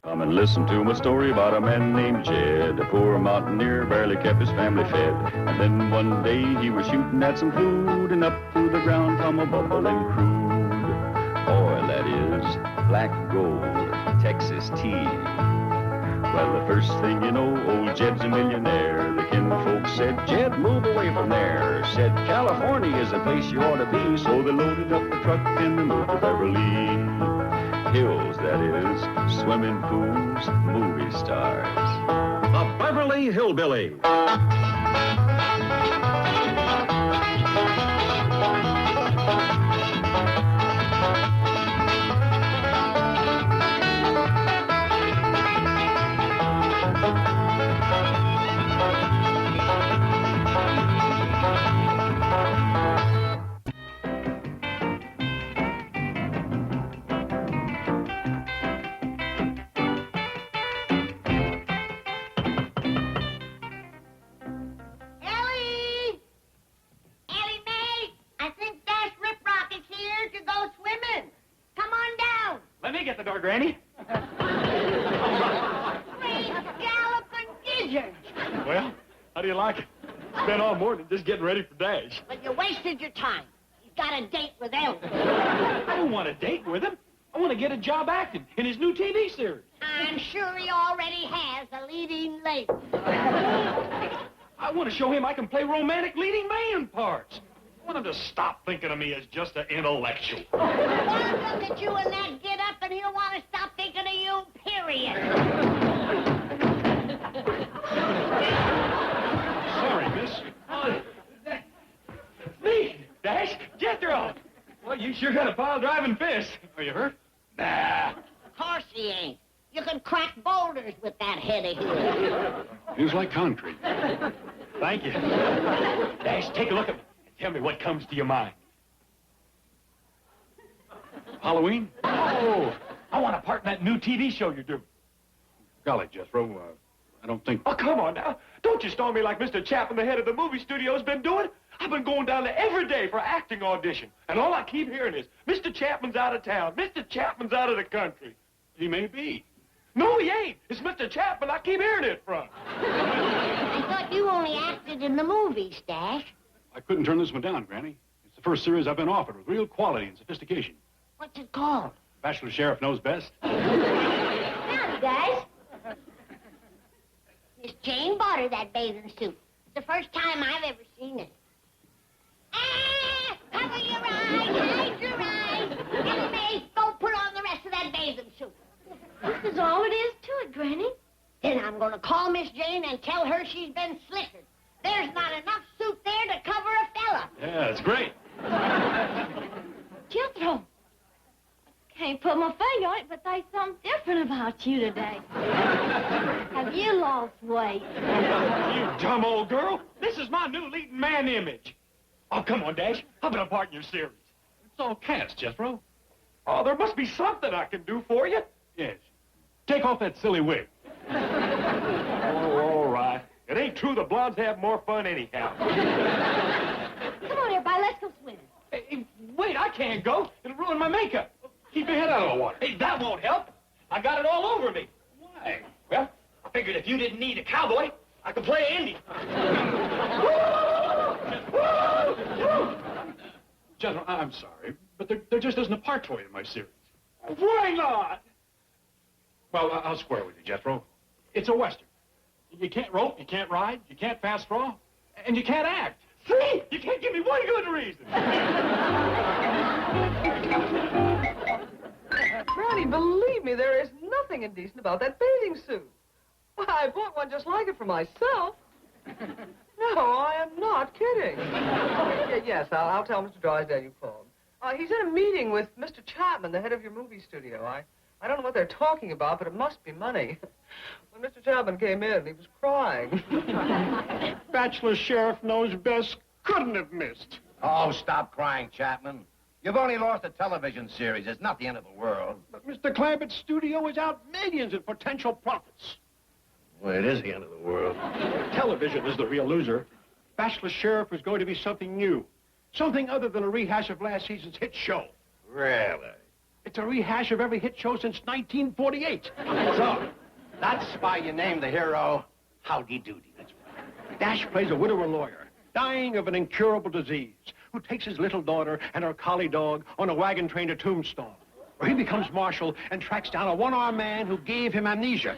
Come and listen to my story about a man named Jed. A poor mountaineer barely kept his family fed. And then one day he was shooting at some food, and up through the ground come a bubbling crude oil, that is, black gold, Texas tea. Well, the first thing you know, old Jed's a millionaire. The kinfolk said, Jed, move away from there. Said, California is the place you ought to be. So they loaded up the truck and they moved to Beverly Hills, that is, swimming pools, movie stars. The Beverly Hillbilly. Granny? Great galloping gizzards. Well, how do you like it? Spent all morning just getting ready for Dash. But you wasted your time. He's got a date with Ellie. I don't want a date with him. I want to get a job acting in his new TV series. I'm sure he already has a leading lady. I want to show him I can play romantic leading man parts. I want him to stop thinking of me as just an intellectual. He'll look at you in that get-up, and he'll want to stop thinking of you, period. Sorry, miss. Me, Dash, Jethro. Well, you sure got a pile-driving fist. Are you hurt? Nah. Of course he ain't. You can crack boulders with that head of his. Feels like concrete. Thank you. Dash, take a look at me. Tell me what comes to your mind. Halloween? Oh, I want a part in that new TV show you're doing. Golly, Jethro, I don't think... Oh, come on now. Don't you storm me like Mr. Chapman, the head of the movie studio, has been doing. I've been going down there every day for acting audition. And all I keep hearing is, Mr. Chapman's out of town. Mr. Chapman's out of the country. He may be. No, he ain't. It's Mr. Chapman I keep hearing it from. I thought you only acted in the movies, Dash. I couldn't turn this one down, Granny. It's the first series I've been offered with real quality and sophistication. What's it called? Bachelor Sheriff Knows Best. Howdy, guys. Miss Jane bought her that bathing suit. It's the first time I've ever seen it. Ah! Cover your eyes, hide your eyes. Ellie Mae, go put on the rest of that bathing suit. This is all it is to it, Granny. Then I'm going to call Miss Jane and tell her she's been slickered. There's not enough suit there to cover a fella. Yeah, it's great. Jethro, can't put my finger on it, but there's something different about you today. Have you lost weight? You dumb old girl. This is my new leading man image. Oh, come on, Dash. How about a part in your series? It's all cast, Jethro. Oh, there must be something I can do for you. Yes. Take off that silly wig. Oh, all right. It ain't true the blondes have more fun anyhow. Come on, everybody, let's go swimming. Hey, wait, I can't go. It'll ruin my makeup. Keep your head out of the water. Hey, that won't help. I got it all over me. Why? Well, I figured if you didn't need a cowboy, I could play Indy. Jethro, I'm sorry, but there just isn't a part for you in my series. Why not? Well, I'll square with you, Jethro. It's a Western. You can't rope, you can't ride, you can't fast draw, and you can't act. See? You can't give me one good reason. Granny, believe me, there is nothing indecent about that bathing suit. Why, I bought one just like it for myself. No, I am not kidding. Yes, I'll tell Mr. Drysdale you called. He's in a meeting with Mr. Chapman, the head of your movie studio. I don't know what they're talking about, but it must be money. When Mr. Chapman came in, he was crying. Bachelor Sheriff Knows Best couldn't have missed. Oh, stop crying, Chapman. You've only lost a television series. It's not the end of the world. But Mr. Clampett's studio is out millions in potential profits. Well, it is the end of the world. Television is the real loser. Bachelor Sheriff is going to be something new. Something other than a rehash of last season's hit show. Really? It's a rehash of every hit show since 1948. So, that's why you named the hero Howdy Doody. That's right. Dash plays a widower lawyer, dying of an incurable disease, who takes his little daughter and her collie dog on a wagon train to Tombstone, where he becomes marshal and tracks down a one-armed man who gave him amnesia.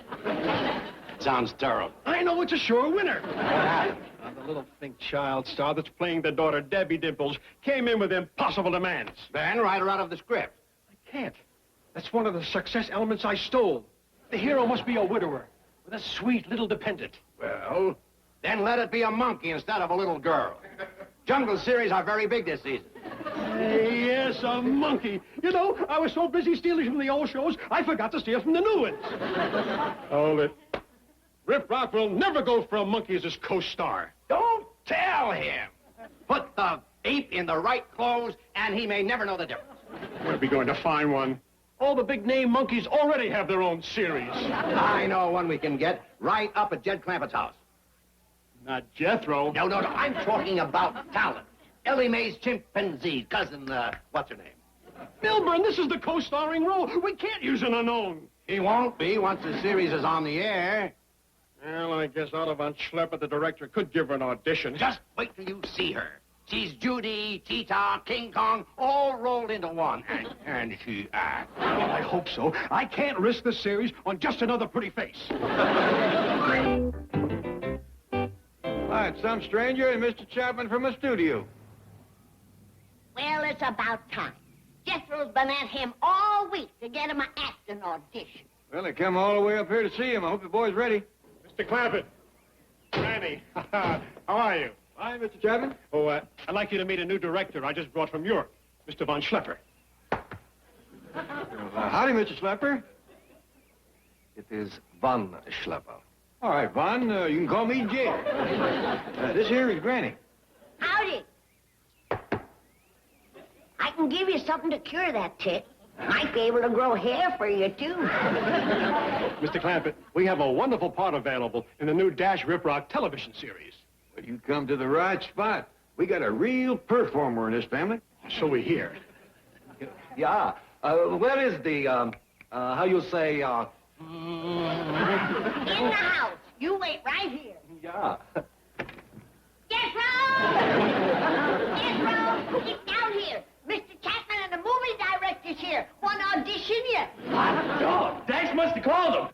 Sounds terrible. I know, it's a sure winner. The little think child star that's playing the daughter, Debbie Dimples, came in with impossible demands. Then write her out of the script. I can't. That's one of the success elements I stole. The hero must be a widower with a sweet little dependent. Well, then let it be a monkey instead of a little girl. Jungle series are very big this season. Yes, a monkey. You know, I was so busy stealing from the old shows, I forgot to steal from the new ones. Hold it. Rip Rock will never go for a monkey as his co-star. Don't tell him. Put the ape in the right clothes, and he may never know the difference. We'll be going to find one. All the big-name monkeys already have their own series. I know one we can get right up at Jed Clampett's house. Not Jethro. No, I'm talking about talent. Ellie Mae's chimpanzee, cousin, what's her name? Milburn, this is the co-starring role. We can't use an unknown. He won't be once the series is on the air. Well, I guess Otto von Schlepper, the director, could give her an audition. Just wait till you see her. She's Judy, Tita, King Kong, all rolled into one. And she acts. Well, I hope so. I can't risk the series on just another pretty face. Why, it's some stranger and Mr. Chapman from a studio. Well, it's about time. Jethro's been at him all week to get him an acting audition. Well, I come all the way up here to see him. I hope the boy's ready. Mr. Clampett. Granny. How are you? Hi, Mr. Chapman. Oh, I'd like you to meet a new director I just brought from Europe, Mr. von Schlepper. Howdy, Mr. Schlepper. It is Von Schlepper. All right, Von, you can call me Jed. This here is Granny. Howdy. I can give you something to cure that tit. Might be able to grow hair for you, too. Mr. Clampett, we have a wonderful part available in the new Dash Rip Rock television series. Well, you come to the right spot. We got a real performer in this family. So we hear. Yeah. Where is the, how you say, In the house. You wait right here. Yeah. Jethro! Jethro! Get down here. Mr. Chapman and the movie director's here. Want to audition you? Oh, Dash must have called him.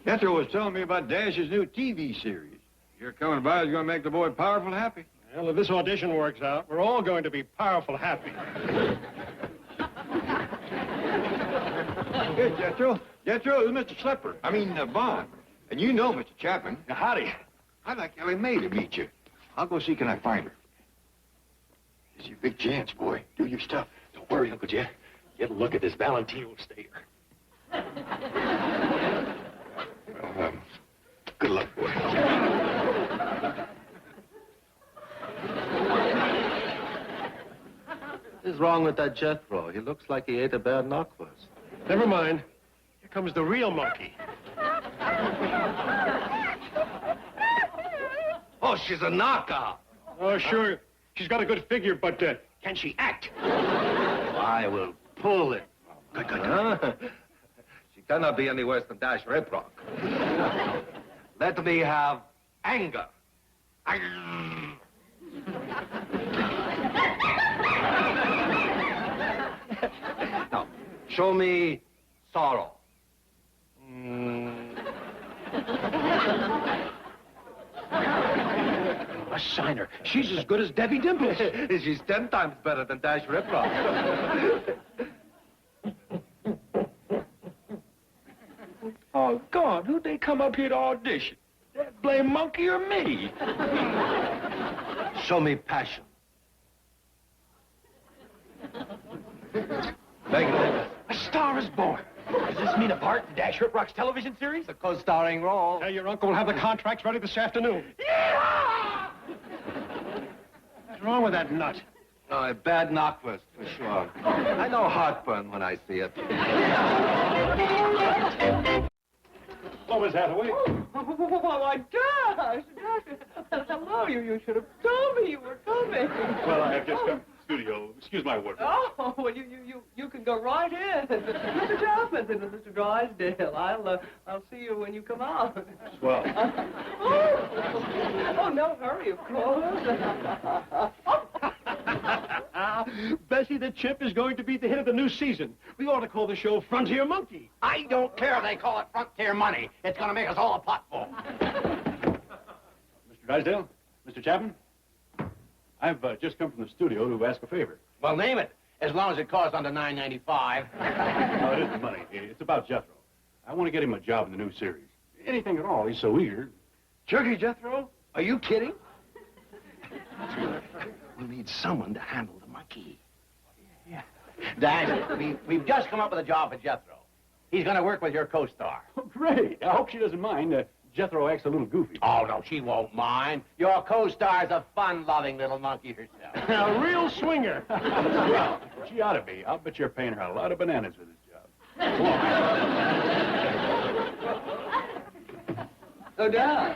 Jethro was telling me about Dash's new TV series. Your coming by is going to make the boy powerful happy. Well, if this audition works out, we're all going to be powerful happy. Here, Jethro. Jethro, this is Mr. Schlepper. I mean, Von. And you know Mr. Chapman. Now, howdy. I'd like Ellie Mae to meet you. I'll go see can I find her. This is your big chance, boy. Do your stuff. Don't worry, Uncle Jed. Get a look at this Valentino stayer. Well, good luck, boy. What's wrong with that Jethro? He looks like he ate a bad knockwurst. Never mind. Here comes the real monkey. Oh, she's a knockout. Oh, sure. She's got a good figure, but can she act? I will pull it. Good. She cannot be any worse than Dash Rip Rock. Let me have anger. Now, show me sorrow. A shiner. She's as good as Debbie Dimples. She's 10 times better than Dash Rip Rock. Oh, God, who'd they come up here to audition? That blame monkey or me? Show me passion. Thank you. A star is born. Does this mean a part in Dash Rip Rock's television series? The co-starring role. Hey, your uncle will have the contracts ready this afternoon. Yeah! What's wrong with that nut? Oh, a bad knockwurst, for sure. I know heartburn when I see it. What was Hathaway? Oh, my gosh! Hello, you should have told me you were coming. Well, I have just come to the studio. Excuse my wardrobe. Oh, well, you can go right in. Mr. Chapman and Mr. Drysdale. I'll see you when you come out. Well. Oh, no hurry, of course. Bessie the Chip is going to be the hit of the new season. We ought to call the show Frontier Monkey. I don't care if they call it Frontier Money. It's going to make us all a potful. Mr. Drysdale, Mr. Chapman, I've just come from the studio to ask a favor. Well, name it, as long as it costs under $9.95. No, it isn't money. It's about Jethro. I want to get him a job in the new series. Anything at all. He's so eager. Jerky Jethro? Are you kidding? We need someone to handle the monkey. Yeah. Dan, we've just come up with a job for Jethro. He's going to work with your co-star. Oh, great. I hope she doesn't mind. Jethro acts a little goofy. Oh, no, she won't mind. Your co-star's a fun-loving little monkey herself. A real swinger. Well, she ought to be. I'll bet you're paying her a lot of bananas with this job. Oh, Dad.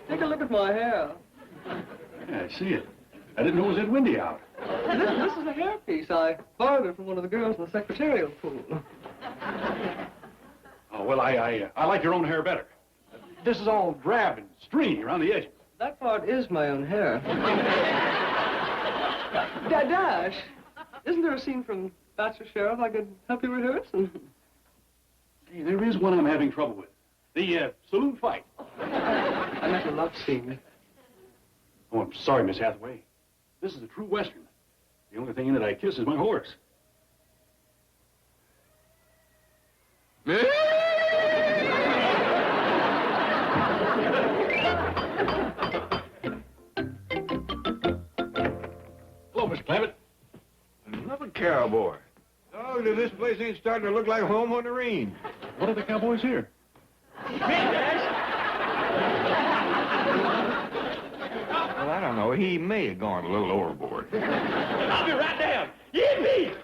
Take a look at my hair. Yeah, I see it. I didn't know it was that windy out. This is a hairpiece. I borrowed it from one of the girls in the secretarial pool. Oh, well, I like your own hair better. This is all drab and stringy around the edges. That part is my own hair. Dash, isn't there a scene from Bachelor Sheriff I could help you rehearse? Hey, there is one I'm having trouble with. The saloon fight. I meant a love scene. Oh, I'm sorry, Miss Hathaway. This is a true Western. The only thing in it I kiss is my horse. Hello, Mr. Clampett. Another cowboy. Oh, this place ain't starting to look like home on the range. What are the cowboys here? Well, I don't know. He may have gone a little overboard. I'll be right down. Yippee!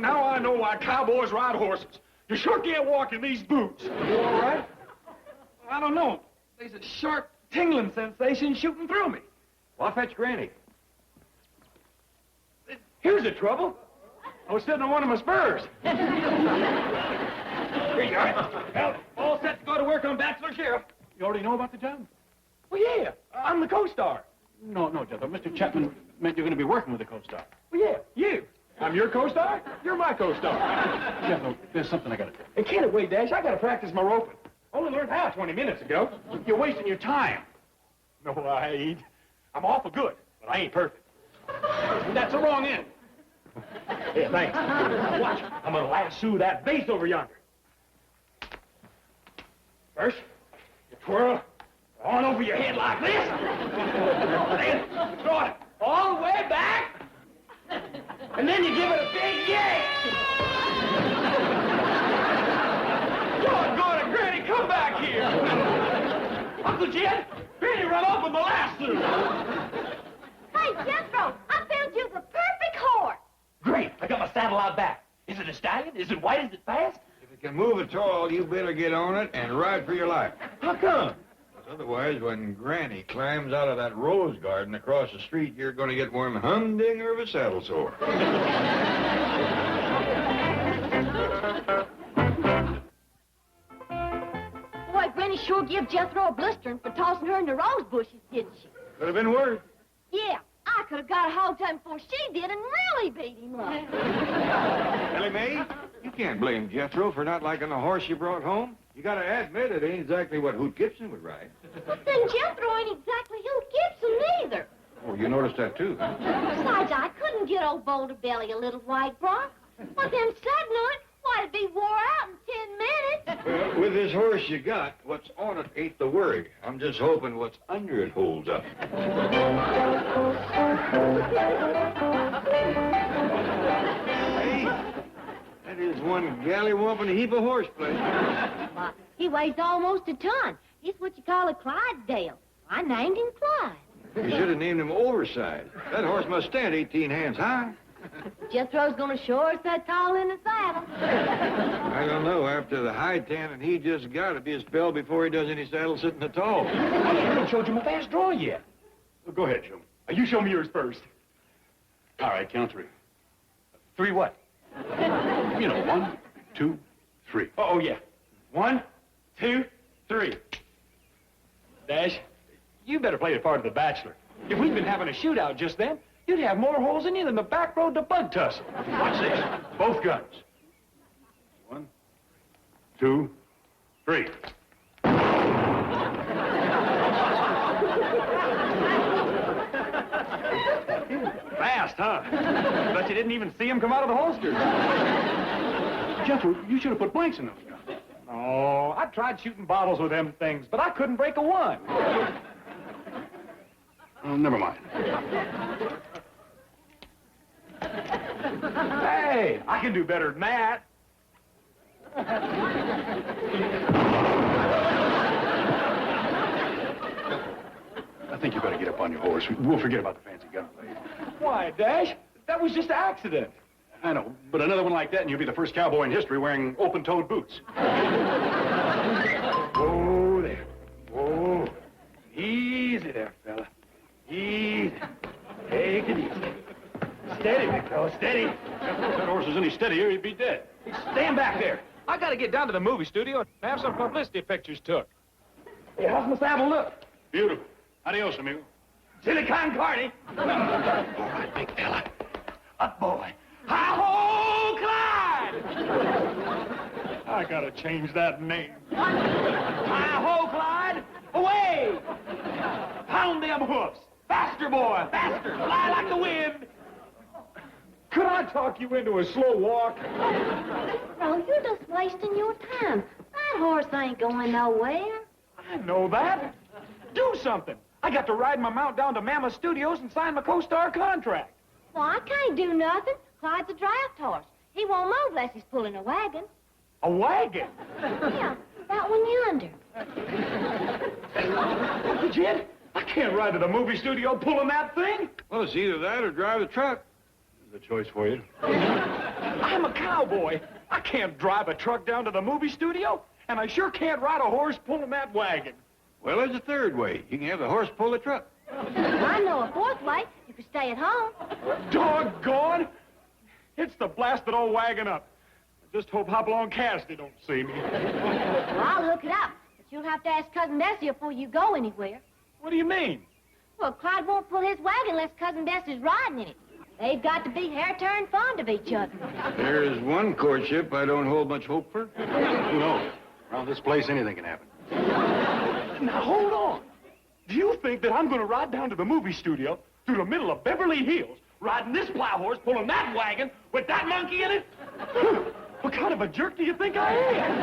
Now I know why cowboys ride horses. You sure can't walk in these boots. You all right? I don't know. There's a sharp tingling sensation shooting through me. Well, I'll fetch Granny. Here's the trouble. I was sitting on one of my spurs. Here you are. Well, all set to go to work on Bachelor Sheriff. You already know about the job? Well, yeah. I'm the co-star. No, Jethro. Mr. Chapman meant you're going to be working with the co-star. Well, yeah, you. I'm your co-star. You're my co-star. Jethro, there's something I got to do. Hey, can't it wait, Dash? I got to practice my roping. Only learned how 20 minutes ago. You're wasting your time. No, I ain't. I'm awful good, but I ain't perfect. That's the wrong end. Yeah, thanks. Watch. I'm going to lasso that vase over yonder. First, you twirl on over your head like this. Then throw it all the way back. And then you give it a big yank. Doggone it, Granny, come back here. Uncle Jed, Granny run off with my lasso. Hey, Jethro, I found you the perfect horse. Great, I got my saddle out back. Is it a stallion? Is it white? Is it fast? If it can move at all, you better get on it and ride for your life. How come? Otherwise, when Granny climbs out of that rose garden across the street, you're going to get one humdinger of a saddle sore. Boy, Granny sure give Jethro a blistering for tossing her in the rose bushes, didn't she? Could have been worse. Yeah, I could have got a hold of him before she did and really beat him up. Ellie Mae, you can't blame Jethro for not liking the horse you brought home. You got to admit it ain't exactly what Hoot Gibson would ride. But then Jethro ain't exactly Hoot Gibson either. Oh, you noticed that too, huh? Besides, I couldn't get old Boulder Belly a little white bronc. Well, them saddling on it, why, it'd be wore out in 10 minutes. Well, with this horse you got, what's on it ain't the worry. I'm just hoping what's under it holds up. Hey, that is one gallywumping heap of horseplay. Why, he weighs almost a ton. He's what you call a Clydesdale. I named him Clyde. You should have named him Oversized. That horse must stand 18 hands high. Jethro's gonna shore us that tall in the saddle. I don't know. After the high tanning he just got, it'd be a spell before he does any saddle sitting at all. I haven't showed you my fast draw yet. Well, go ahead, Joe. You show me yours first. All right, count three. Three what? You know, 1, 2, 3. Oh, yeah. 1, 2, 3. Dash, you better play the part of the bachelor. If we'd been having a shootout just then, you'd have more holes in you than the back road to Bug Tussle. Watch this. Both guns. 1, 2, 3. Fast, huh? Bet you didn't even see him come out of the holster. Jethro, you should have put blanks in those guns. Oh, I tried shooting bottles with them things, but I couldn't break a one. Oh, never mind. Hey, I can do better than that. I think you better get up on your horse. We'll forget about the fancy gunplay. Why, Dash? That was just an accident. I know, but another one like that and you'll be the first cowboy in history wearing open-toed boots. Whoa there. Whoa. Easy there, fella. Easy. Take it easy. Steady, big fella, steady. If that horse was any steadier, he'd be dead. Stand back there. I gotta get down to the movie studio and have some publicity pictures took. Hey, how's my saddle look? Beautiful. Adios, amigo. Chili con carne. All right, big fella. Up, boy. Hi-ho, Clyde! I gotta change that name. Hi-ho, Clyde! Away! Pound them hoofs. Faster, boy, faster. Fly like the wind. Could I talk you into a slow walk? No, you're just wasting your time. That horse ain't going nowhere. I know that. Do something. I got to ride my mount down to Mammoth Studios and sign my co-star contract. Well, I can't do nothing. Clyde's a draft horse. He won't move unless he's pulling a wagon. A wagon? Yeah, that one yonder. Uncle Jed, I can't ride to the movie studio pulling that thing. Well, it's either that or drive the truck. There's a choice for you. I'm a cowboy. I can't drive a truck down to the movie studio, and I sure can't ride a horse pulling that wagon. Well, there's a third way. You can have the horse pull the truck. I know a fourth way. You could stay at home. Doggone! It's the blasted old wagon up. I just hope Hopalong Cassidy don't see me. Well, I'll hook it up, but you'll have to ask Cousin Bessie before you go anywhere. What do you mean? Well, Clyde won't pull his wagon unless Cousin Bessie's riding in it. They've got to be hair-turned fond of each other. There's one courtship I don't hold much hope for. Who knows? Around this place, anything can happen. Now, hold on. Do you think that I'm going to ride down to the movie studio through the middle of Beverly Hills, riding this plow horse, pulling that wagon, with that monkey in it? What kind of a jerk do you think I am?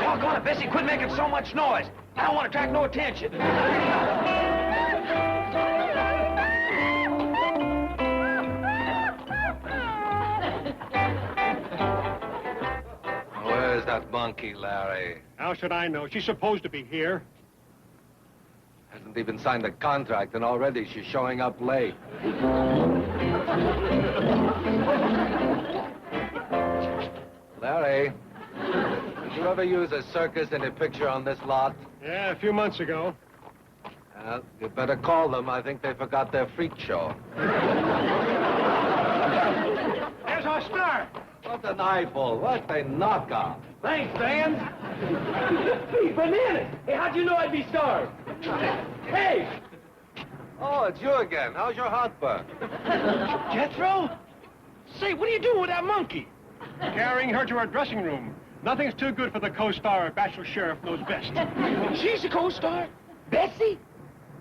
Doggone it, Bessie, quit making so much noise. I don't want to attract no attention. Where's that monkey, Larry? How should I know? She's supposed to be here. Hasn't even signed a contract, and already she's showing up late. Larry, did you ever use a circus in a picture on this lot? Yeah, a few months ago. You better call them. I think they forgot their freak show. There's our star. What an eyeful. What a knockoff. Thanks, Vans. Hey, bananas. Hey, how'd you know I'd be starved? Hey! Oh, it's you again. How's your heartburn? Jethro? Say, what are you doing with that monkey? Carrying her to her dressing room. Nothing's too good for the co-star. Bachelor Sheriff knows best. She's a co-star? Bessie?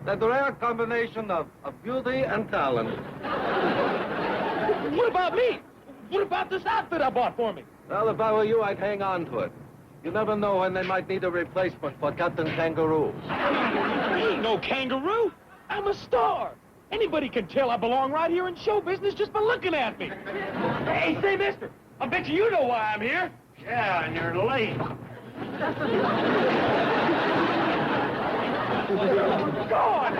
That rare combination of beauty and talent. What about me? What about this outfit I bought for me? Well, if I were you, I'd hang on to it. You never know when they might need a replacement for Captain Kangaroo. I ain't no kangaroo. I'm a star. Anybody can tell I belong right here in show business just by looking at me. Hey, say, mister, I bet you know why I'm here. Yeah, and you're late. Go on.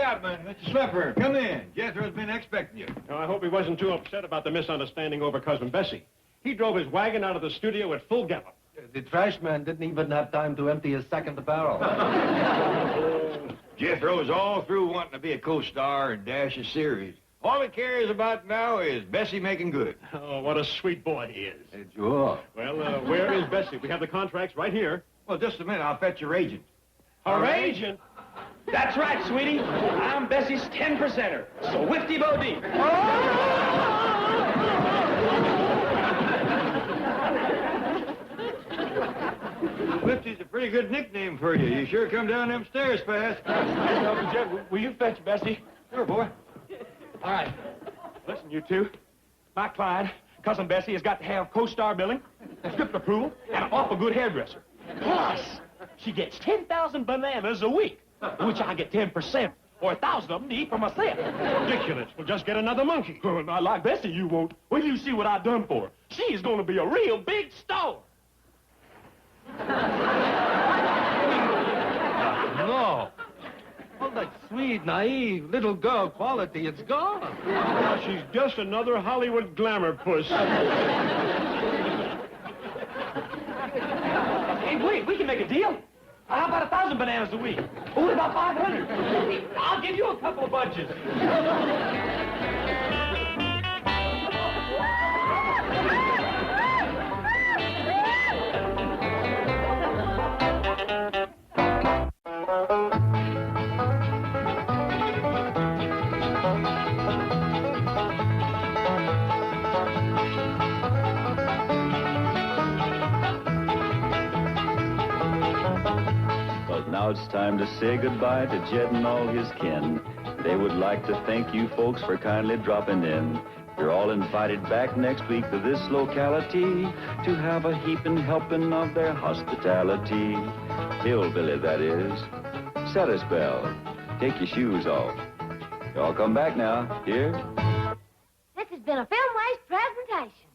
Chapman, Mr. Slipper, come in. Jethro's been expecting you. Now, I hope he wasn't too upset about the misunderstanding over Cousin Bessie. He drove his wagon out of the studio at full gallop. The trash man didn't even have time to empty his second barrel. Jethro's all through wanting to be a co-star and dash a series. All he cares about now is Bessie making good. Oh, what a sweet boy he is. Sure. Well, where is Bessie? We have the contracts right here. Well, just a minute. I'll fetch your agent. Our agent? That's right, sweetie. I'm Bessie's 10%er. So whifty bo deep. Lifty's a pretty good nickname for you. You sure come down them stairs fast. Will you fetch Bessie? Sure, boy. All right. Listen, you two. My client, Cousin Bessie, has got to have co-star billing, script approval, and an awful good hairdresser. Plus, she gets 10,000 bananas a week, which I get 10%, or 1,000 of them to eat for myself. Ridiculous. We'll just get another monkey. Not like Bessie, you won't. Wait till you see what I've done for her. She's going to be a real big star. No. All that sweet, naive, little girl quality, it's gone. Now, she's just another Hollywood glamour puss. Hey, wait, we can make a deal. How about 1,000 bananas a week? Oh, what about 500? I'll give you a couple of bunches. Now it's time to say goodbye to Jed and all his kin. They would like to thank you folks for kindly dropping in. You're all invited back next week to this locality to have a heaping helping of their hospitality. Hillbilly, that is. Set a spell. Take your shoes off. Y'all come back now. Here. This has been a Film Waste presentation.